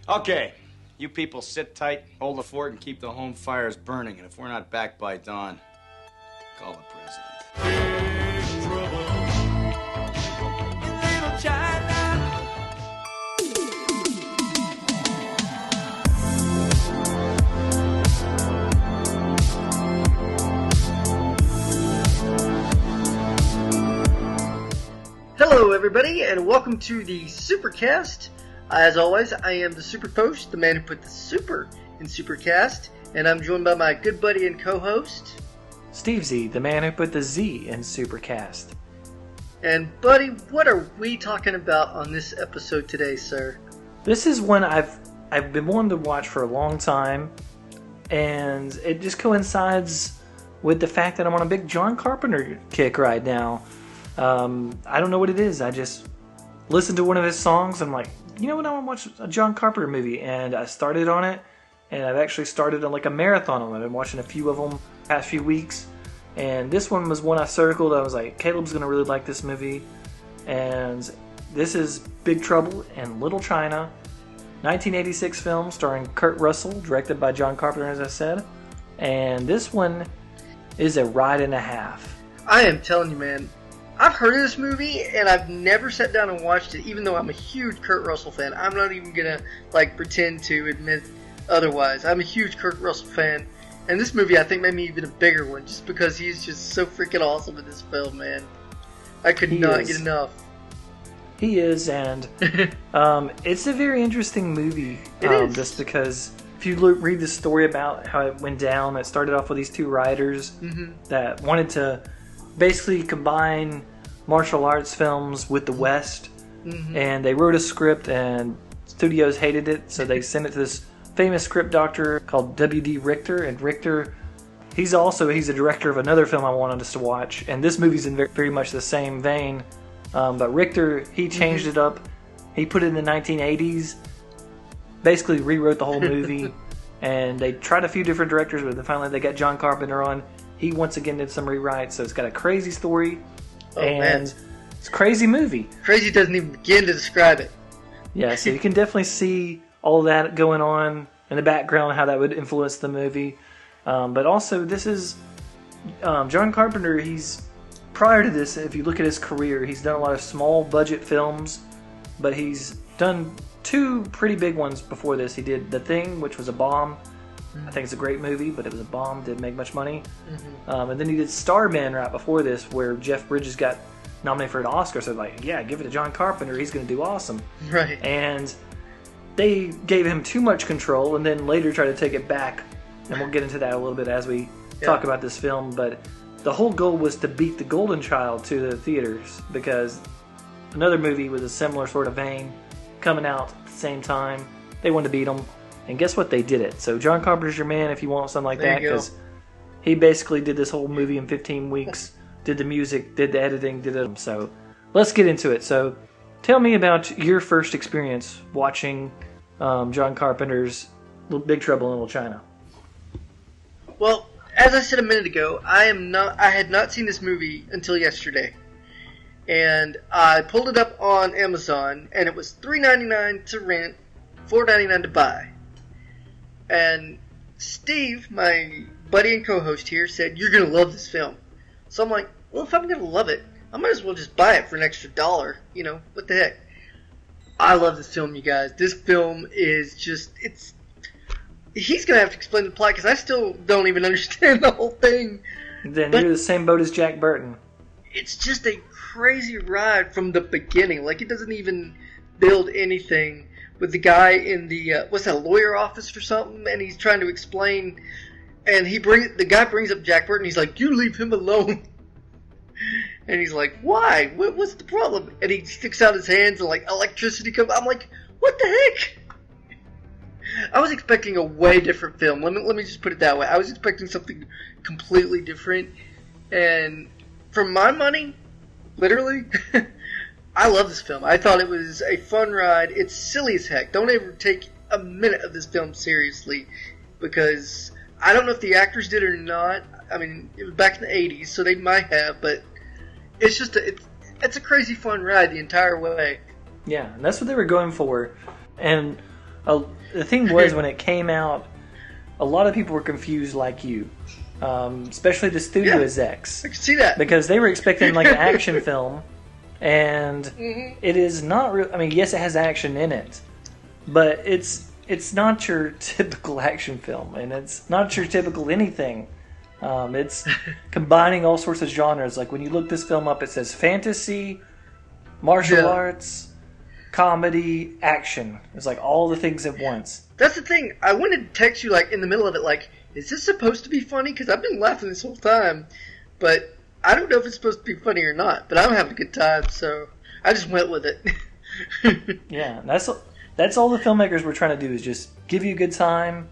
Okay, you people sit tight, hold the fort, and keep the home fires burning. And if we're not back by dawn, call the president. Big trouble in Little China. Hello, everybody, and welcome to the SuperCaZt. As always, I am the Superfosh, the man who put the super in SuperCaZt, and I'm joined by my good buddy and co-host, Steve Z, the man who put the Z in SuperCaZt. And buddy, what are we talking about on this episode today, sir? This is one I've been wanting to watch for a long time, and it just coincides with the fact that I'm on a big John Carpenter kick right now. I don't know what it is. I just listened to one of his songs, and I'm like, you know what, I want to watch a John Carpenter movie, and I started on it, and I've actually started on like a marathon on it. I've been watching a few of them past few weeks, and this one was one I circled. I was like, Caleb's going to really like this movie, and this is Big Trouble in Little China, 1986 film starring Kurt Russell, directed by John Carpenter, as I said, and this one is a ride and a half. I am telling you, man, I've heard of this movie, and I've never sat down and watched it, even though I'm a huge Kurt Russell fan. I'm not even going to, pretend to admit otherwise. I'm a huge Kurt Russell fan, and this movie, I think, made me even a bigger one, just because he's just so freaking awesome in this film, man. I could not get enough. He is, and it's a very interesting movie. It is. Just because if you read the story about how it went down, it started off with these two writers that wanted to basically combine martial arts films with the West, and they wrote a script, and studios hated it, so they sent it to this famous script doctor called W.D. Richter, and Richter, he's a director of another film I wanted us to watch, and this movie's in very much the same vein, but Richter, he changed it up, he put it in the 1980s, basically rewrote the whole movie, and they tried a few different directors, but then finally they got John Carpenter on. He once again did some rewrites, so it's got a crazy story, and it's a crazy movie. Crazy doesn't even begin to describe it. Yeah, so you can definitely see all of that going on in the background, how that would influence the movie. But also, this is John Carpenter. Prior to this, if you look at his career, he's done a lot of small budget films, but he's done two pretty big ones before this. He did The Thing, which was a bomb. I think it's a great movie, but it was a bomb, didn't make much money. And then he did Starman right before this, where Jeff Bridges got nominated for an Oscar, so yeah, give it to John Carpenter, he's going to do awesome. Right. And they gave him too much control, and then later tried to take it back, and we'll get into that a little bit as we talk about this film, but the whole goal was to beat The Golden Child to the theaters, because another movie with a similar sort of vein coming out at the same time, they wanted to beat them. And guess what? They did it. So John Carpenter's your man if you want something like that, because he basically did this whole movie in 15 weeks, did the music, did the editing, did it. So let's get into it. So tell me about your first experience watching John Carpenter's Big Trouble in Little China. Well, as I said a minute ago, I had not seen this movie until yesterday. And I pulled it up on Amazon, and it was $3.99 to rent, $4.99 to buy. And Steve, my buddy and co-host here, said, you're going to love this film. So I'm like, well, if I'm going to love it, I might as well just buy it for an extra $1. You know, what the heck. I love this film, you guys. This film is just, he's going to have to explain the plot, because I still don't even understand the whole thing. Then you're the same boat as Jack Burton. It's just a crazy ride from the beginning. Like, it doesn't even build anything. With the guy in the what's that, lawyer office or something, and he's trying to explain, and the guy brings up Jack Burton. He's like, "You leave him alone," and he's like, "Why? What's the problem?" And he sticks out his hands, and like electricity comes. I'm like, "What the heck?" I was expecting a way different film. Let me just put it that way. I was expecting something completely different, and for my money, literally. I love this film. I thought it was a fun ride. It's silly as heck. Don't ever take a minute of this film seriously, because I don't know if the actors did it or not. I mean, it was back in the 80s, so they might have, but it's just it's a crazy fun ride the entire way. Yeah, and that's what they were going for. And The thing was, when it came out, a lot of people were confused like you. Especially the studio execs. I can see that. Because they were expecting like an action film, and it is not real. I mean, yes, it has action in it, but it's not your typical action film, and it's not your typical anything. It's combining all sorts of genres. Like when you look this film up, it says fantasy, martial arts, comedy, action. It's like all the things at once. That's the thing. I wanted to text you like in the middle of it, like, is this supposed to be funny? Because I've been laughing this whole time, but I don't know if it's supposed to be funny or not. But I'm having a good time, so I just went with it. Yeah, that's all the filmmakers were trying to do, is just give you a good time,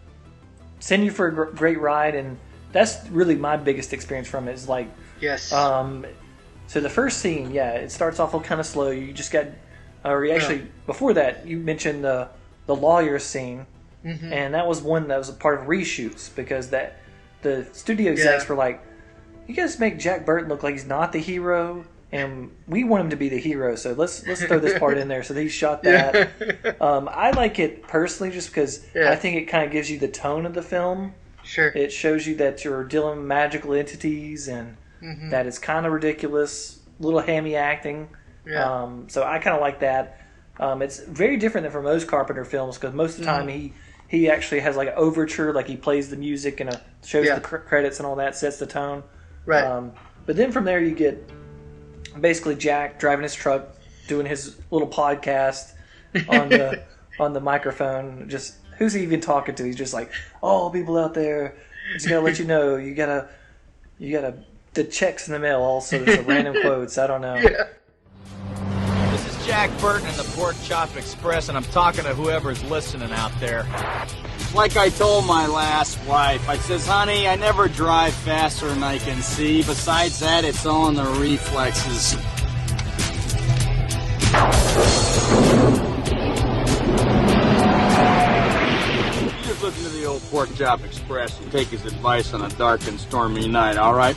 send you for a great ride, and that's really my biggest experience from it. Is like, yes. So the first scene, it starts off kind of slow. You just got, before that, you mentioned the lawyer scene, and that was one that was a part of reshoots, because the studio execs were like, you guys make Jack Burton look like he's not the hero, and we want him to be the hero, so let's throw this part in there. So they shot that. I like it personally just because I think it kind of gives you the tone of the film. Sure. It shows you that you're dealing with magical entities, and that it's kind of ridiculous, little hammy acting. Yeah. So I kind of like that. It's very different than for most Carpenter films, because most of the time he actually has like an overture, like he plays the music and shows the credits and all that, sets the tone. Right. But then from there you get basically Jack driving his truck, doing his little podcast on the microphone. Just who's he even talking to? He's just like, "Oh, people out there, just gotta let you know, you gotta the checks in the mail." Also, there's some random quotes. I don't know. Yeah. This is Jack Burton in the Pork Chop Express, and I'm talking to whoever's listening out there. Like I told my last wife, I says, honey, I never drive faster than I can see. Besides that, it's all in the reflexes. You just listen to the old Pork Chop Express and take his advice on a dark and stormy night, all right?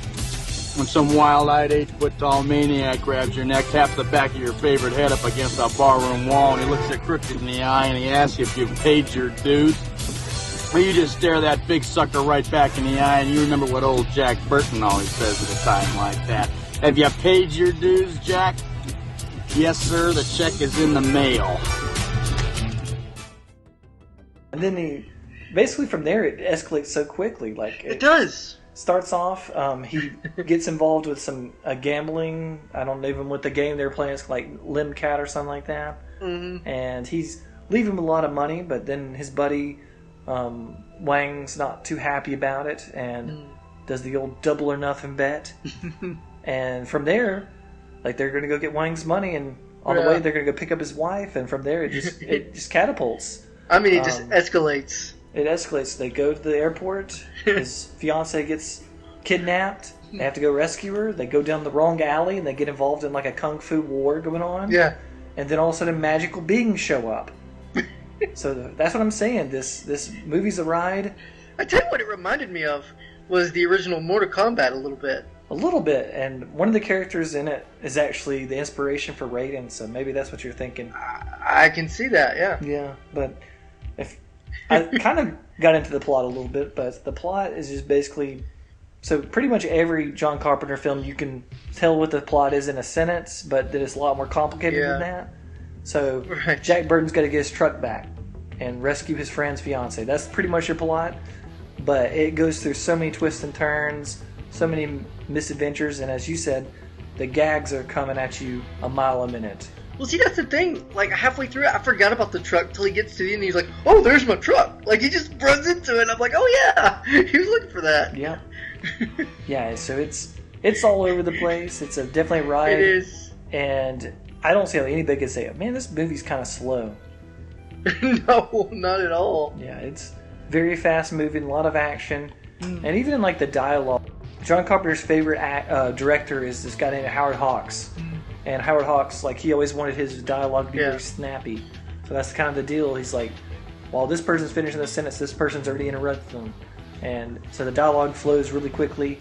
When some wild-eyed, 8-foot-tall maniac grabs your neck, taps the back of your favorite head up against a barroom wall, and he looks you crooked in the eye, and he asks you if you've paid your dues, well, you just stare that big sucker right back in the eye, and you remember what old Jack Burton always says at a time like that. Have you paid your dues, Jack? Yes, sir, the check is in the mail. And then basically from there it escalates so quickly. Like It does. Starts off, he gets involved with some gambling. I don't know even what the game they're playing. It's like Limcat or something like that. And he's leaving him a lot of money, but then his buddy Wang's not too happy about it and does the old double or nothing bet. And from there, like, they're going to go get Wang's money, and on the way they're going to go pick up his wife, and from there it just catapults. I mean, it just escalates. It escalates. They go to the airport. His fiance gets kidnapped. They have to go rescue her. They go down the wrong alley, and they get involved in like a kung fu war going on. Yeah. And then all of a sudden, magical beings show up. So that's what I'm saying. This movie's a ride. I tell you what it reminded me of was the original Mortal Kombat a little bit. A little bit. And one of the characters in it is actually the inspiration for Raiden, so maybe that's what you're thinking. I can see that, yeah. Yeah, but I kind of got into the plot a little bit, but the plot is just basically... So pretty much every John Carpenter film, you can tell what the plot is in a sentence, but that it's a lot more complicated than that. So Jack Burton's got to get his truck back and rescue his friend's fiance. That's pretty much your plot, but it goes through so many twists and turns, so many misadventures, and as you said, the gags are coming at you a mile a minute. Well, see, that's the thing. Like, halfway through it, I forgot about the truck till he gets to the end, and he's like, oh, there's my truck. Like, he just runs into it, I'm like, oh, yeah, he was looking for that. Yeah. Yeah, so it's all over the place. It's definitely a ride. It is. And I don't see how anybody could say, man, this movie's kind of slow. No, not at all. Yeah, it's very fast moving, a lot of action. And even in, like, the dialogue, John Carpenter's favorite director is this guy named Howard Hawks. And Howard Hawks, like, he always wanted his dialogue to be very snappy. So that's kind of the deal. He's like, while this person's finishing the sentence, this person's already interrupted them. And so the dialogue flows really quickly.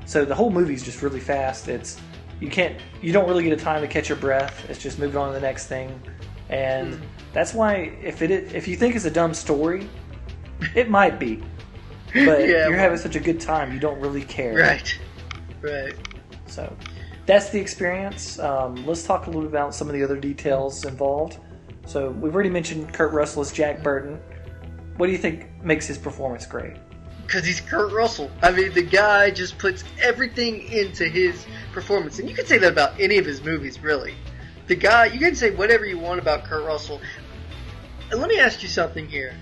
So the whole movie's just really fast. You don't really get a time to catch your breath. It's just moving on to the next thing. And That's why if you think it's a dumb story, it might be. But you're having such a good time, you don't really care. Right. So that's the experience. Let's talk a little bit about some of the other details involved. So we've already mentioned Kurt Russell as Jack Burton. What do you think makes his performance great? Because he's Kurt Russell. I mean, the guy just puts everything into his performance. And you can say that about any of his movies, really. The guy, you can say whatever you want about Kurt Russell. And let me ask you something here.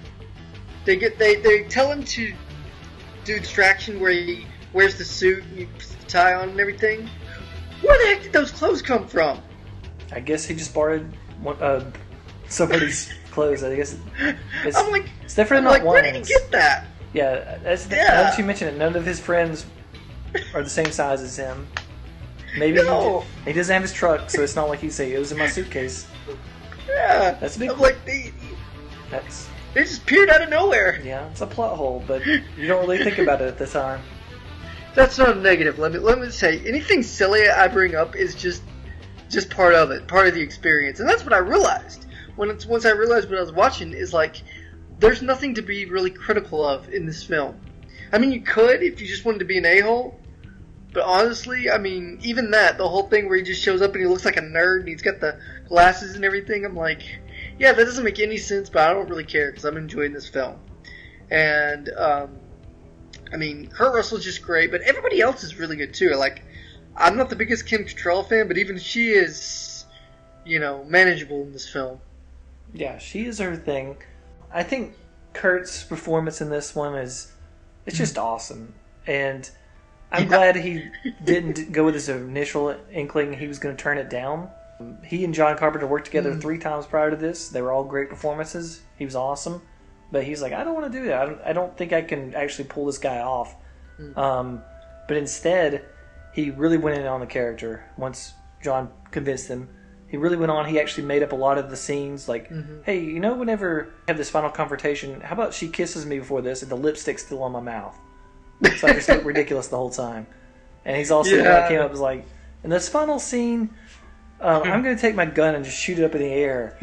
They tell him to do distraction where he wears the suit and he puts the tie on and everything. Where the heck did those clothes come from? I guess he just borrowed somebody's clothes. I guess it's definitely not where did he get that? Yeah, now that you mention it, none of his friends are the same size as him. Maybe he doesn't have his truck, so it's not like he'd say, it was in my suitcase. Yeah. That's a big... they just appeared out of nowhere. Yeah, it's a plot hole, but you don't really think about it at the time. That's not a negative. Let me say, anything silly I bring up is just part of it, part of the experience. And that's what I realized. Once I realized what I was watching is like, there's nothing to be really critical of in this film. I mean, you could if you just wanted to be an a-hole. But honestly, I mean, even that, the whole thing where he just shows up and he looks like a nerd and he's got the glasses and everything, I'm like, yeah, that doesn't make any sense, but I don't really care because I'm enjoying this film. And, I mean, Kurt Russell's just great, but everybody else is really good too. Like, I'm not the biggest Kim Cattrall fan, but even she is, manageable in this film. Yeah, she is her thing. I think Kurt's performance in this one it's just awesome. And I'm glad he didn't go with his initial inkling he was going to turn it down. He and John Carpenter worked together 3 times prior to this. They were all great performances. He was awesome. But he's like, I don't want to do that. I don't think I can actually pull this guy off. But instead, he really went in on the character once John convinced him. He really went on. He actually made up a lot of the scenes. Like, hey, whenever I have this final confrontation, how about she kisses me before this and the lipstick's still on my mouth? So I just look ridiculous the whole time. And he's also came up and was like, in this final scene, I'm going to take my gun and just shoot it up in the air.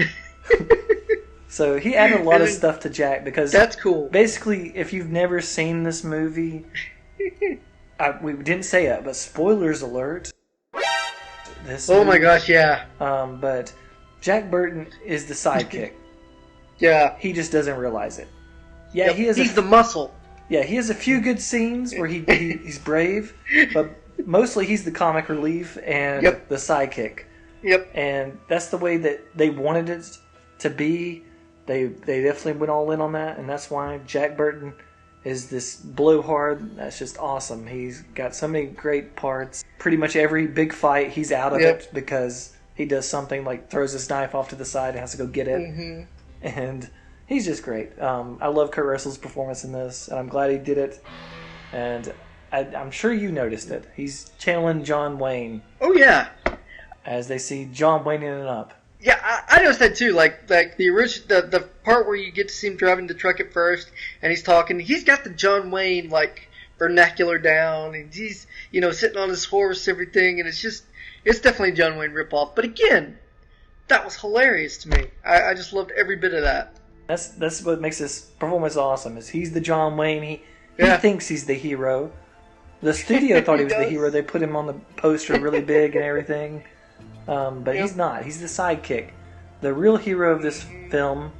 So he added a lot of stuff to Jack because that's cool. Basically, if you've never seen this movie, we didn't say it, but spoilers alert. My gosh, yeah. But Jack Burton is the sidekick. Yeah. He just doesn't realize it. Yeah, he's the muscle. Yeah, he has a few good scenes where he's brave, but mostly he's the comic relief and the sidekick. Yep. And that's the way that they wanted it to be. They definitely went all in on that, and that's why Jack Burton is this blowhard. That's just awesome. He's got so many great parts. Pretty much every big fight, he's out of it because he does something like throws his knife off to the side and has to go get it. And he's just great. I love Kurt Russell's performance in this, and I'm glad he did it. And I'm sure you noticed it. He's channeling John Wayne. Oh, yeah. As they see John Wayne in and up. Yeah, I noticed that too. Like the part where you get to see him driving the truck at first, and he's talking. He's got the John Wayne vernacular down, and he's sitting on his horse, everything, and it's definitely a John Wayne ripoff. But again, that was hilarious to me. I just loved every bit of that. That's what makes this performance awesome. Is he's the John Wayne. He thinks he's the hero. The studio thought he was the hero. They put him on the poster really big and everything. But he's not. He's the sidekick. The real hero of this film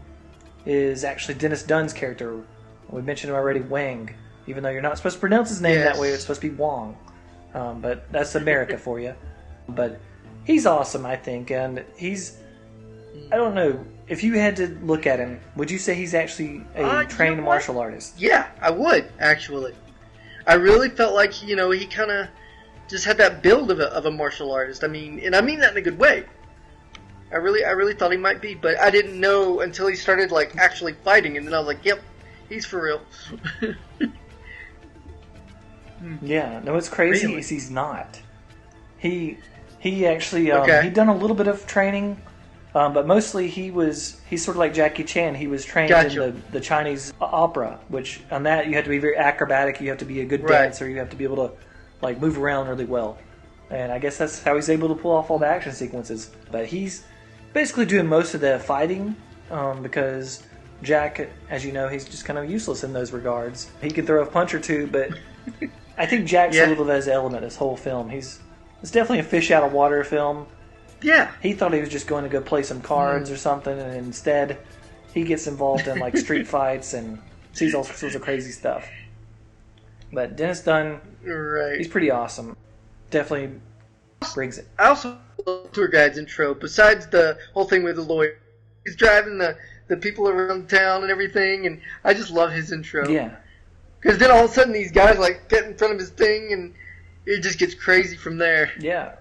is actually Dennis Dunn's character. We mentioned him already, Wang. Even though you're not supposed to pronounce his name that way, it's supposed to be Wong. But that's America for you. But he's awesome, I think. And I don't know, if you had to look at him, would you say he's actually a trained martial artist? Yeah, I would, actually. I really felt like, he kind of just had that build of a martial artist. I mean that in a good way. I really thought he might be, but I didn't know until he started actually fighting, and then I was like, "Yep, he's for real." Yeah, no, what's crazy is he's not. He actually he'd done a little bit of training, but mostly he's sort of like Jackie Chan. He was trained in the Chinese opera, which on that you have to be very acrobatic. You have to be a good dancer. You have to be able to move around really well. And I guess that's how he's able to pull off all the action sequences. But he's basically doing most of the fighting because Jack, as you know, he's just kind of useless in those regards. He can throw a punch or two, but I think Jack's a little bit of his element this whole film. It's definitely a fish out of water film. Yeah. He thought he was just going to go play some cards or something, and instead he gets involved in like street fights and sees all sorts of crazy stuff. But Dennis Dunn, he's pretty awesome. Definitely brings it. I also love Tour Guide's intro. Besides the whole thing with the lawyer, he's driving the people around town and everything, and I just love his intro. Yeah. Because then all of a sudden these guys like get in front of his thing, and it just gets crazy from there. Yeah.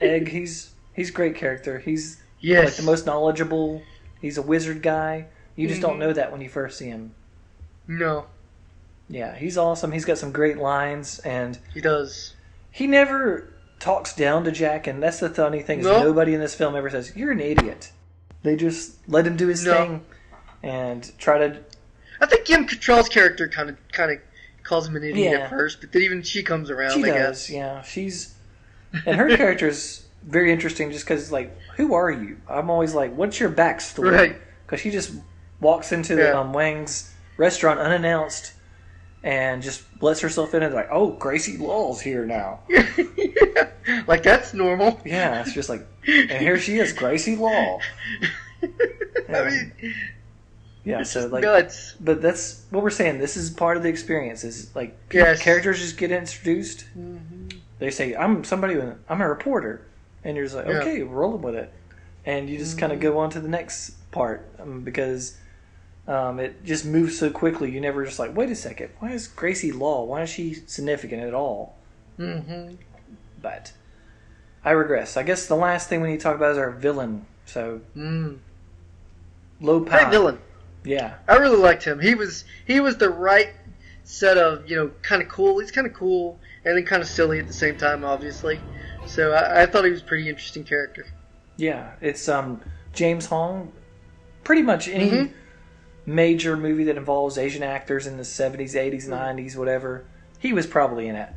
Egg, he's a great character. He's like the most knowledgeable. He's a wizard guy. You just don't know that when you first see him. No. Yeah, he's awesome. He's got some great lines, and he does. He never talks down to Jack, and that's the funny thing is nobody in this film ever says, "You're an idiot." They just let him do his thing and try to... I think Kim Cattrall's character kind of calls him an idiot at first, but then even she comes around, I guess. Yeah. And her character's very interesting just because, like, who are you? I'm always like, what's your backstory? Right. Because she just walks into the Wang's restaurant unannounced and just lets herself in and like, oh, Gracie Law's here now. Like, that's normal. Yeah, it's just like, and here she is, Gracie Law. I mean... Yeah, so like, nuts. But that's what we're saying. This is part of the experience. Is like characters just get introduced. Mm-hmm. They say, "I'm a reporter," and you're just like, "Okay, rolling with it," and you just kind of go on to the next part because it just moves so quickly. You never just like, wait a second, why is Gracie Law? Why is she significant at all? Mm-hmm. But I regress. I guess the last thing we need to talk about is our villain. So Low Power. Great villain. Yeah, I really liked him. He was the right set of, kind of cool. He's kind of cool and then kind of silly at the same time, obviously. So I thought he was a pretty interesting character. Yeah, it's James Hong. Pretty much any major movie that involves Asian actors in the 70s, 80s, 90s, whatever, he was probably in it.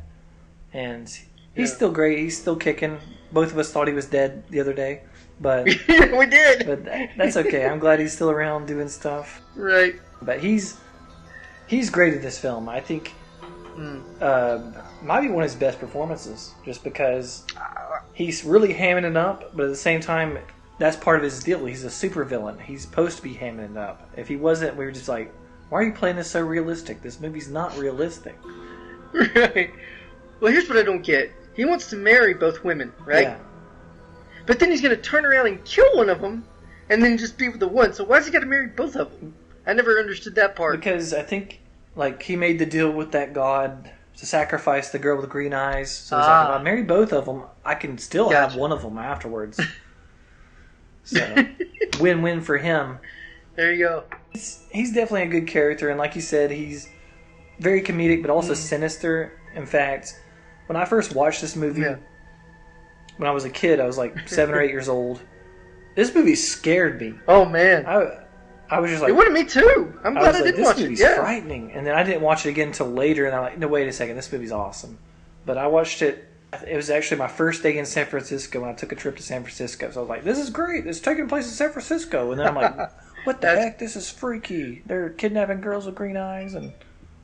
And he's still great. He's still kicking. Both of us thought he was dead the other day. But we did. But that's okay. I'm glad he's still around doing stuff. Right. But he's great at this film. I think might be one of his best performances, just because he's really hamming it up. But at the same time, that's part of his deal. He's a super villain. He's supposed to be hamming it up. If he wasn't, we were just like, why are you playing this so realistic? This movie's not realistic. Right. Well, here's what I don't get. He wants to marry both women, right? Yeah. But then he's going to turn around and kill one of them, and then just be with the one. So why's he got to marry both of them? I never understood that part. Because I think, like, he made the deal with that god to sacrifice the girl with the green eyes. So he's like, if I marry both of them, I can still have one of them afterwards. So, win-win for him. There you go. He's definitely a good character, and like you said, he's very comedic, but also sinister. In fact, when I first watched this movie... When I was a kid, I was like 7 or 8 years old. This movie scared me. Oh, man. I was just like... It would have me, too. I'm glad I didn't watch it. This movie's frightening. And then I didn't watch it again until later, and I'm like, no, wait a second, this movie's awesome. But I watched it... It was actually my first day in San Francisco when I took a trip to San Francisco. So I was like, this is great. It's taking place in San Francisco. And then I'm like, what the heck? This is freaky. They're kidnapping girls with green eyes and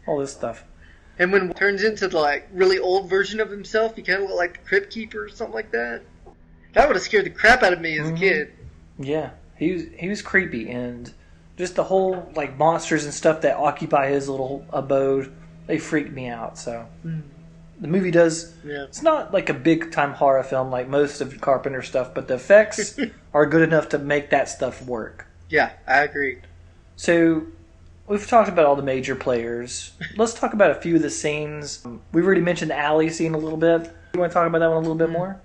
all this stuff. And when he turns into the really old version of himself, he kind of looked like the Crypt Keeper or something like that. That would have scared the crap out of me as a kid. Yeah, he was creepy, and just the whole monsters and stuff that occupy his little abode, they freaked me out. So the movie does. Yeah. It's not like a big time horror film like most of Carpenter stuff, but the effects are good enough to make that stuff work. Yeah, I agree. So. We've talked about all the major players. Let's talk about a few of the scenes. We've already mentioned the alley scene a little bit. You want to talk about that one a little bit more?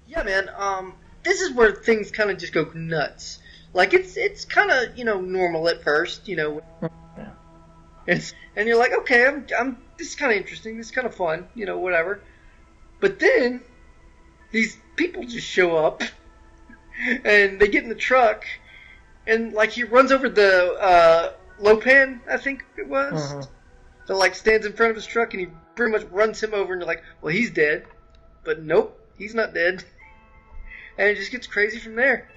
Yeah, man. This is where things kind of just go nuts. Like, it's kind of, normal at first, Yeah. And you're like, okay, this is kind of interesting. This is kind of fun, whatever. But then, these people just show up, and they get in the truck, and, he runs over the, Lopan, I think it was. So, stands in front of his truck, and he pretty much runs him over, and you're like, well, he's dead. But nope, he's not dead. And it just gets crazy from there.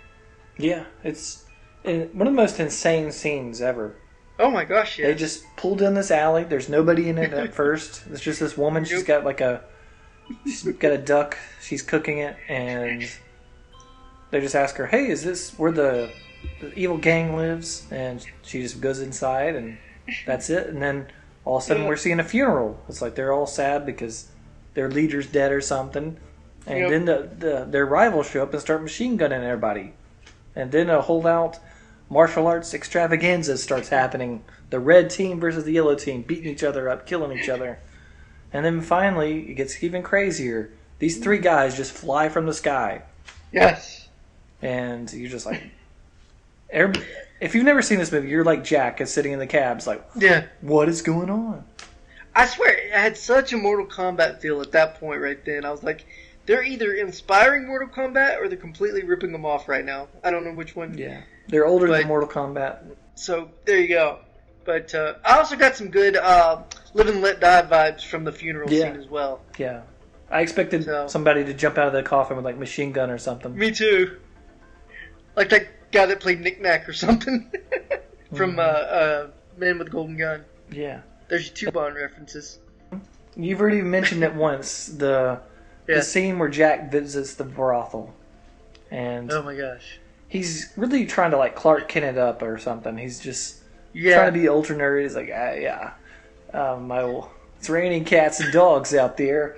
Yeah, it's one of the most insane scenes ever. Oh my gosh, yeah. They just pulled in this alley. There's nobody in it at first. It's just this woman. She's got a duck. She's cooking it, and they just ask her, "Hey, is this where the evil gang lives?" And she just goes inside, and that's it. And then all of a sudden, we're seeing a funeral. It's like they're all sad because their leader's dead or something. And then their rivals show up and start machine gunning everybody. And then a whole out martial arts extravaganza starts happening. The red team versus the yellow team, beating each other up, killing each other. And then finally, it gets even crazier. These 3 guys just fly from the sky. Yes. And you're just like... If you've never seen this movie, you're like Jack is sitting in the cab. It's like, yeah, what is going on? I swear, I had such a Mortal Kombat feel at that point right then. I was like, they're either inspiring Mortal Kombat or they're completely ripping them off right now. I don't know which one. Yeah. They're older than Mortal Kombat. So, there you go. But I also got some good Live and Let Die vibes from the funeral scene as well. Yeah. I expected somebody to jump out of the coffin with like machine gun or something. Me too. Like that guy that played Knick Knack or something from Man with a Golden Gun. Yeah. There's your 2 Bond references. You've already mentioned it once. The scene where Jack visits the brothel. And oh my gosh. He's really trying to like Clark Kent it up or something. He's just trying to be ultra nerd. He's like, it's raining cats and dogs out there.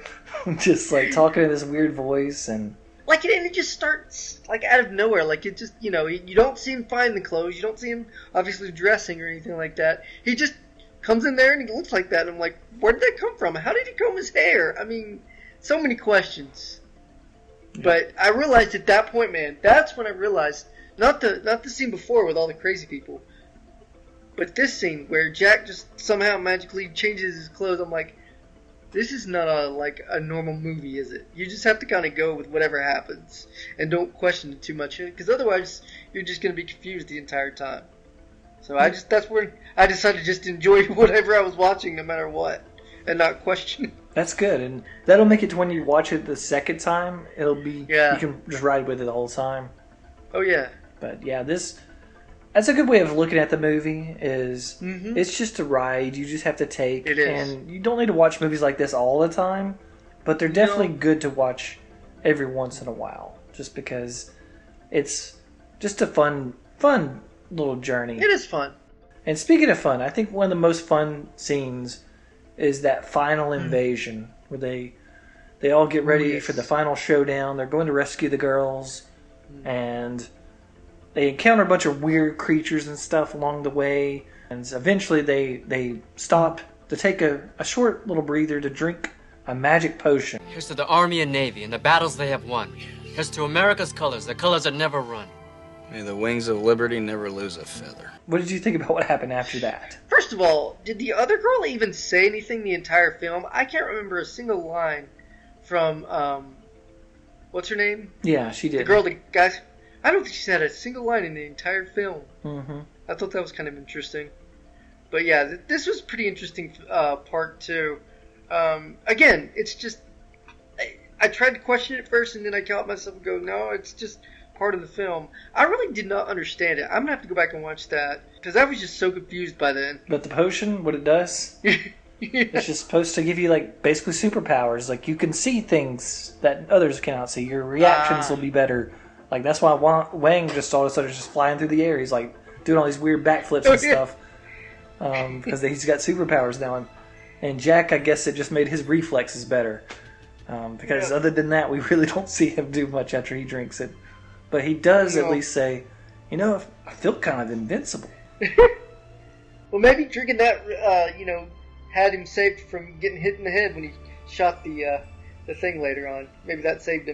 Just like talking in this weird voice and like it just starts like out of nowhere. Like it just you don't see him find the clothes. You don't see him obviously dressing or anything like that. He just comes in there and he looks like that. And I'm like, where did that come from? How did he comb his hair? I mean, so many questions. Yeah. But I realized at that point, man, that's when I realized not the scene before with all the crazy people, but this scene where Jack just somehow magically changes his clothes. I'm like, this is not a normal movie, is it? You just have to kind of go with whatever happens and don't question it too much, because otherwise you're just going to be confused the entire time. So that's where I decided to just enjoy whatever I was watching, no matter what, and not question it. That's good, and that'll make it to when you watch it the second time, it'll be you can just ride with it the whole time. Oh yeah. But yeah, that's a good way of looking at the movie. It's just a ride you just have to take. It is. And you don't need to watch movies like this all the time, but they're definitely good to watch every once in a while, just because it's just a fun little journey. It is fun. And speaking of fun, I think one of the most fun scenes is that final invasion where they all get ready for the final showdown. They're going to rescue the girls, and they encounter a bunch of weird creatures and stuff along the way, and eventually they stop to take a short little breather to drink a magic potion. Here's to the Army and Navy and the battles they have won. Here's to America's colors, the colors that never run. May the wings of liberty never lose a feather. What did you think about what happened after that? First of all, did the other girl even say anything the entire film? I can't remember a single line from, what's her name? Yeah, she did. The girl, the guys. I don't think she said a single line in the entire film. Mm-hmm. I thought that was kind of interesting. But yeah, this was pretty interesting part too. Again, it's just I tried to question it first, and then I caught myself and go, no, it's just part of the film. I really did not understand it. I'm gonna have to go back and watch that because I was just so confused by then. But the potion, what it does, it's just supposed to give you like basically superpowers. Like you can see things that others cannot see. Your reactions will be better. Like that's why Wang just all of a sudden is just flying through the air. He's like doing all these weird backflips and stuff because he's got superpowers now. And Jack, I guess it just made his reflexes better because other than that, we really don't see him do much after he drinks it. But he does at least say, I feel kind of invincible. Well, maybe drinking that, had him saved from getting hit in the head when he shot the thing later on. Maybe that saved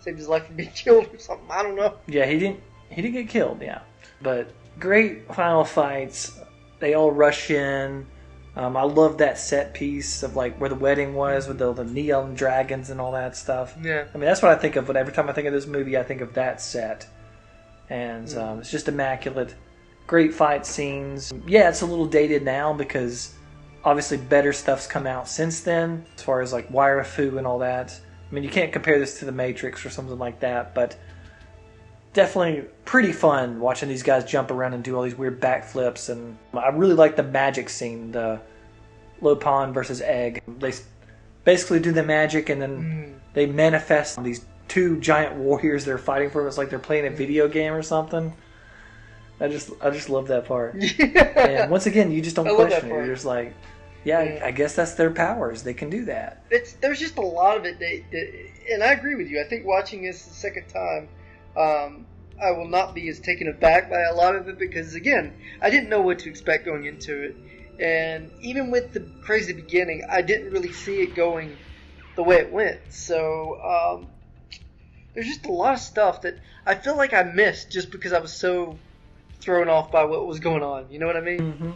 his life from being killed or something. I don't know. Yeah, he didn't get killed. Yeah, but great final fights. They all rush in. I love that set piece of like where the wedding was with the neon dragons and all that stuff. Yeah, I mean that's what I think of. But every time I think of this movie, I think of that set, and it's just immaculate. Great fight scenes. Yeah, it's a little dated now because obviously better stuff's come out since then, as far as like wire fu and all that. I mean, you can't compare this to The Matrix or something like that, but definitely pretty fun watching these guys jump around and do all these weird backflips. And I really like the magic scene, the Lopin versus Egg. They basically do the magic and then they manifest these two giant warriors they're fighting for. It's like they're playing a video game or something. I just love that part. And once again, you just don't question it. You're just like, I guess that's their powers. They can do that. There's just a lot of it, and I agree with you. I think watching this the second time, I will not be as taken aback by a lot of it because, again, I didn't know what to expect going into it. And even with the crazy beginning, I didn't really see it going the way it went. So there's just a lot of stuff that I feel like I missed just because I was so thrown off by what was going on. You know what I mean? Mm-hmm.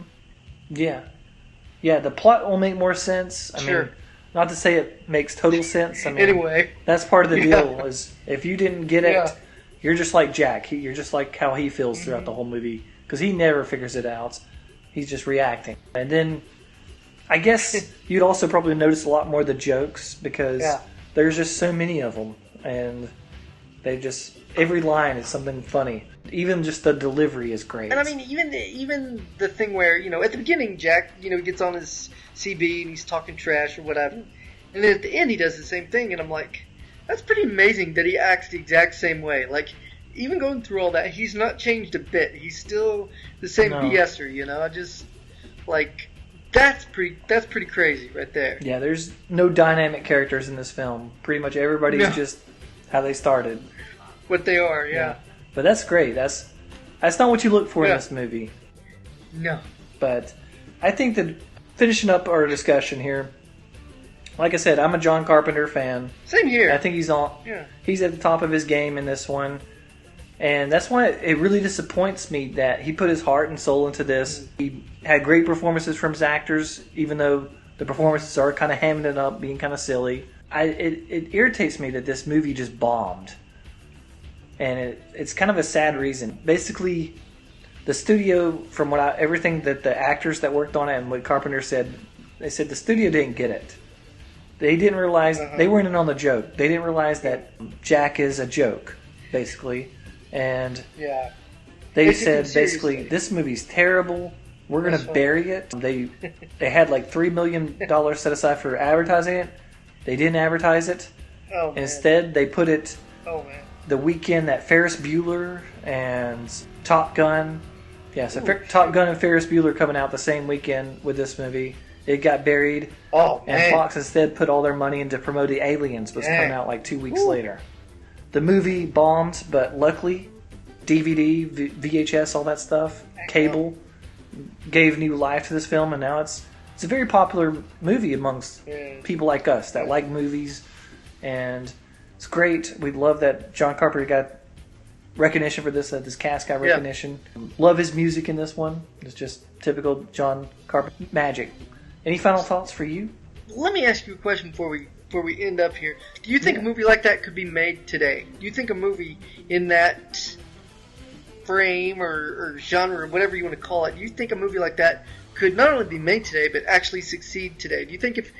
Yeah, the plot will make more sense. I mean, not to say it makes total sense. I mean, anyway, that's part of the deal. Is if you didn't get it, you're just like Jack. You're just like how he feels throughout the whole movie because he never figures it out. He's just reacting. And then I guess you'd also probably notice a lot more of the jokes because there's just so many of them, and they just every line is something funny. Even just the delivery is great. And I mean, even the thing where, at the beginning, Jack, gets on his CB and he's talking trash or whatever. And then at the end, he does the same thing. And I'm like, that's pretty amazing that he acts the exact same way. Like, even going through all that, he's not changed a bit. He's still the same BSer, I just, like, that's pretty crazy right there. Yeah, there's no dynamic characters in this film. Pretty much everybody's just how they started. What they are, yeah. But that's great. That's not what you look for in this movie. No. But I think that finishing up our discussion here, like I said, I'm a John Carpenter fan. Same here. I think he's at the top of his game in this one. And that's why it really disappoints me that he put his heart and soul into this. He had great performances from his actors, even though the performances are kind of hamming it up, being kind of silly. It irritates me that this movie just bombed. And it's kind of a sad reason. Basically, the studio, from everything that the actors that worked on it and what Carpenter said, they said the studio didn't get it. They didn't realize, they weren't in on the joke. They didn't realize that Jack is a joke, basically. And they said, basically, this movie's terrible. We're going to bury it. They had like $3 million set aside for advertising it. They didn't advertise it. Oh, man. Instead, they put it... Oh, man. The weekend that Ferris Bueller and Top Gun, Top Gun and Ferris Bueller coming out the same weekend with this movie. It got buried. Oh, man. And Fox instead put all their money into promoting Aliens, was coming out like 2 weeks later. The movie bombed, but luckily, DVD, VHS, all that stuff, cable, gave new life to this film, and now it's a very popular movie amongst people like us that like movies, and it's great. We love that John Carpenter got recognition for this, that this cast got recognition. Love his music in this one. It's just typical John Carpenter magic. Any final thoughts for you? Let me ask you a question before we end up here. Do you think a movie like that could be made today? Do you think a movie in that frame or genre, or whatever you want to call it, do you think a movie like that could not only be made today, but actually succeed today? Do you think if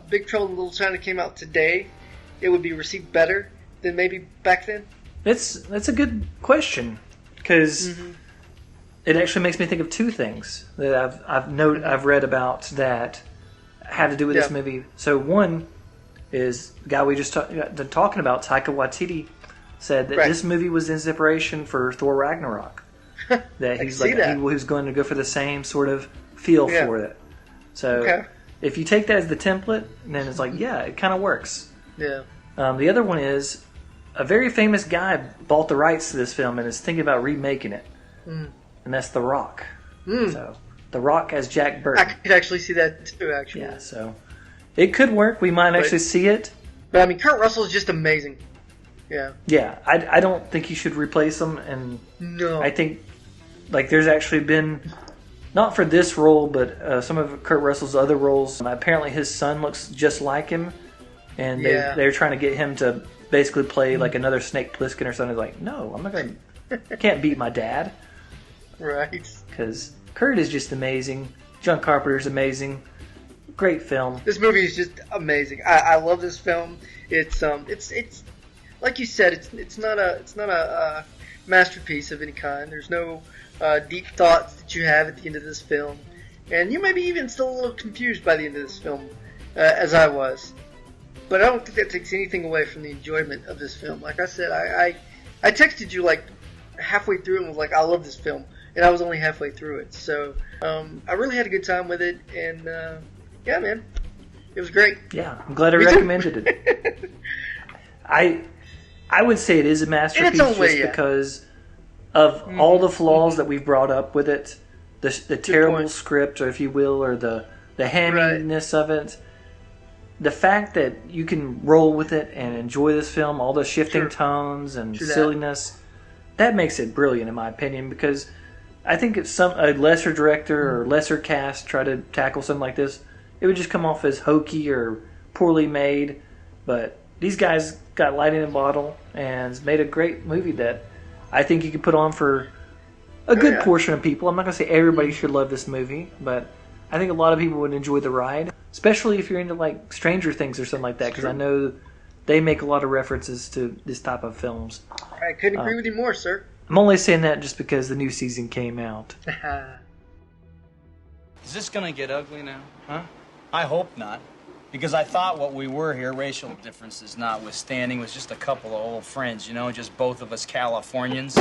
Big Trouble in Little China came out today, it would be received better than maybe back then? That's a good question, because it actually makes me think of two things that I've read about that have to do with this movie. So one is the guy we just been talking about, Taika Waititi, said that this movie was inspiration for Thor Ragnarok. That he's like he was going to go for the same sort of feel for it. So if you take that as the template, then it's like it kind of works. Yeah. The other one is a very famous guy bought the rights to this film and is thinking about remaking it, and that's The Rock. So The Rock as Jack Burton. I could actually see that too. Actually, yeah. So it could work. We might actually see it. But I mean, Kurt Russell is just amazing. Yeah. Yeah. I don't think you should replace him, and I think like there's actually been. Not for this role, but some of Kurt Russell's other roles. Apparently his son looks just like him. And they're trying to get him to basically play like another Snake Plissken or something. Like, no, I'm not going to... I can't beat my dad. Right. Because Kurt is just amazing. John Carpenter's amazing. Great film. This movie is just amazing. I love this film. It's like you said, it's not a masterpiece of any kind. There's no deep thoughts that you have at the end of this film, and you may be even still a little confused by the end of this film, as I was. But I don't think that takes anything away from the enjoyment of this film. Like I said, I texted you like halfway through and was like, I love this film, and I was only halfway through it. So I really had a good time with it, and yeah, man, it was great. Yeah, I'm glad I recommended it. I would say it is a masterpiece just because of all the flaws that we've brought up with it, the terrible script, or if you will, or the hamminess of it. The fact that you can roll with it and enjoy this film, all the shifting tones and silliness, that makes it brilliant in my opinion, because I think if a lesser director or lesser cast try to tackle something like this, it would just come off as hokey or poorly made. But these guys got lightning in a bottle and made a great movie that I think you could put on for a good portion of people. I'm not going to say everybody should love this movie, but I think a lot of people would enjoy the ride, especially if you're into like Stranger Things or something like that, because I know they make a lot of references to this type of films. I couldn't agree with you more, sir. I'm only saying that just because the new season came out. Is this gonna get ugly now? Huh? I hope not. Because I thought what we were here, racial differences notwithstanding, was just a couple of old friends, you know, just both of us Californians.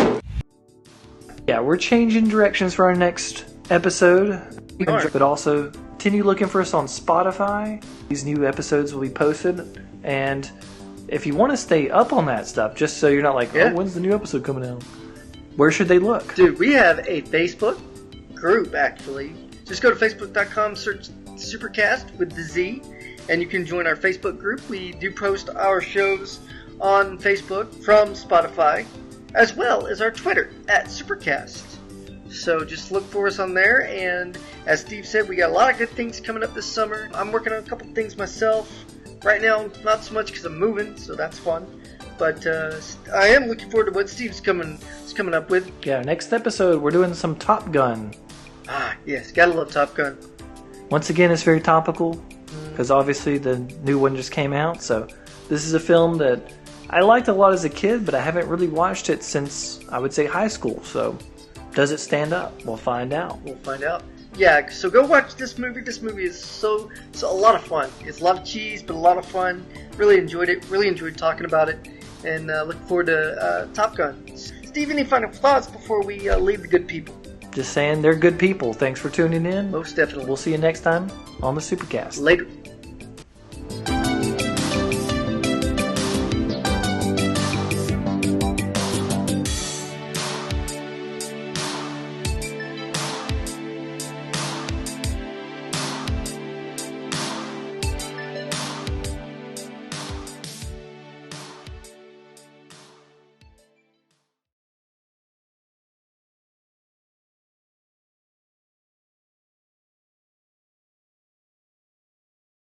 Yeah, we're changing directions for our next episode. But also, continue looking for us on Spotify. These new episodes will be posted. And if you want to stay up on that stuff, just so you're not like, oh, when's the new episode coming out? Where should they look? Dude, we have a Facebook group, actually. Just go to facebook.com, search SuperCaZt with the Z, and you can join our Facebook group. We do post our shows on Facebook from Spotify, as well as our Twitter, @SuperCaZt. So just look for us on there, and as Steve said, we got a lot of good things coming up this summer. I'm working on a couple things myself. Right now, not so much because I'm moving, so that's fun. But I am looking forward to what Steve's coming up with. Yeah, next episode, we're doing some Top Gun. Ah, yes, gotta love Top Gun. Once again, it's very topical, because obviously the new one just came out, so this is a film that I liked a lot as a kid, but I haven't really watched it since, I would say, high school, so does it stand up? We'll find out. Yeah, so go watch this movie. This movie is so a lot of fun. It's a lot of cheese, but a lot of fun. Really enjoyed it. Really enjoyed talking about it. And look forward to Top Gun. Steve, any final thoughts before we leave the good people? Just saying, they're good people. Thanks for tuning in. Most definitely. We'll see you next time on the SuperCaZt. Later.